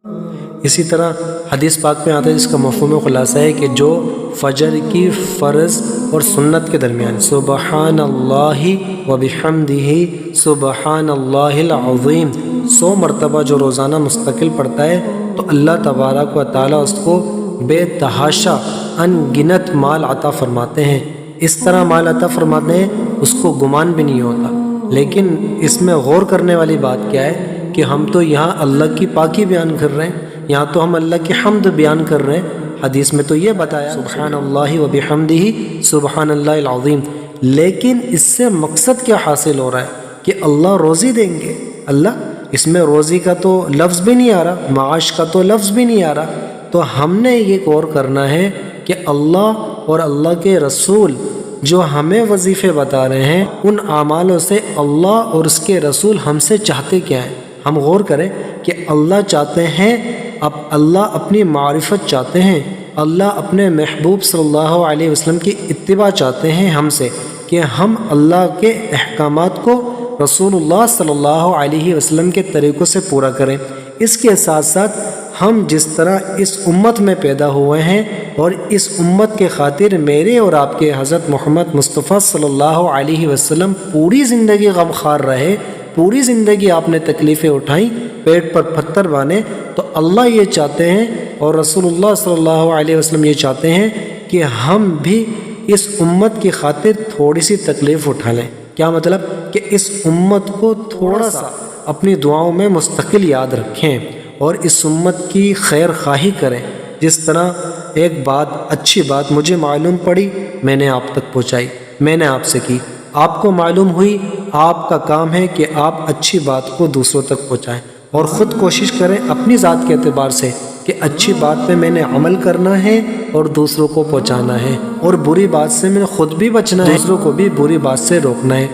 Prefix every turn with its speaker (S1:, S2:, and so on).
S1: اسی طرح حدیث پاک میں آتا ہے جس کا مفہوم خلاصہ ہے کہ جو فجر کی فرض اور سنت کے درمیان سبحان اللہ و بحمدہ سبحان اللہ العظیم 100 مرتبہ جو روزانہ مستقل پڑھتا ہے تو اللہ تبارک و تعالیٰ اس کو بے تحاشا ان گنت مال عطا فرماتے ہیں۔ اس طرح مال عطا فرماتے ہیں اس کو گمان بھی نہیں ہوتا۔ لیکن اس میں غور کرنے والی بات کیا ہے کہ ہم تو یہاں اللہ کی پاکی بیان کر رہے ہیں، یہاں تو ہم اللہ کی حمد بیان کر رہے ہیں۔ حدیث میں تو یہ بتایا سبحان اللہ و بحمدہ سبحان اللہ العظیم، لیکن اس سے مقصد کیا حاصل ہو رہا ہے کہ اللہ روزی دیں گے۔ اللہ اس میں روزی کا تو لفظ بھی نہیں آ رہا، معاش کا تو لفظ بھی نہیں آ رہا۔ تو ہم نے یہ غور کرنا ہے کہ اللہ اور اللہ کے رسول جو ہمیں وظیفے بتا رہے ہیں ان اعمالوں سے اللہ اور اس کے رسول ہم سے چاہتے کیا ہیں۔ ہم غور کریں کہ اللہ چاہتے ہیں، اب اللہ اپنی معرفت چاہتے ہیں، اللہ اپنے محبوب صلی اللہ علیہ وسلم کی اتباع چاہتے ہیں ہم سے کہ ہم اللہ کے احکامات کو رسول اللہ صلی اللہ علیہ وسلم کے طریقوں سے پورا کریں۔ اس کے ساتھ ساتھ ہم جس طرح اس امت میں پیدا ہوئے ہیں اور اس امت کے خاطر میرے اور آپ کے حضرت محمد مصطفیٰ صلی اللہ علیہ وسلم پوری زندگی غم خوار رہے، پوری زندگی آپ نے تکلیفیں اٹھائیں، پیٹ پر پتھر باندھے، تو اللہ یہ چاہتے ہیں اور رسول اللہ صلی اللہ علیہ وسلم یہ چاہتے ہیں کہ ہم بھی اس امت کی خاطر تھوڑی سی تکلیف اٹھا لیں۔ کیا مطلب کہ اس امت کو تھوڑا سا اپنی دعاؤں میں مستقل یاد رکھیں اور اس امت کی خیر خواہی کریں۔ جس طرح ایک بات، اچھی بات مجھے معلوم پڑی، میں نے آپ تک پہنچائی، میں نے آپ سے کی، آپ کو معلوم ہوئی، آپ کا کام ہے کہ آپ اچھی بات کو دوسروں تک پہنچائیں اور خود کوشش کریں اپنی ذات کے اعتبار سے کہ اچھی بات پہ میں نے عمل کرنا ہے اور دوسروں کو پہنچانا ہے، اور بری بات سے میں نے خود بھی بچنا ہے، دوسروں کو بھی بری بات سے روکنا ہے۔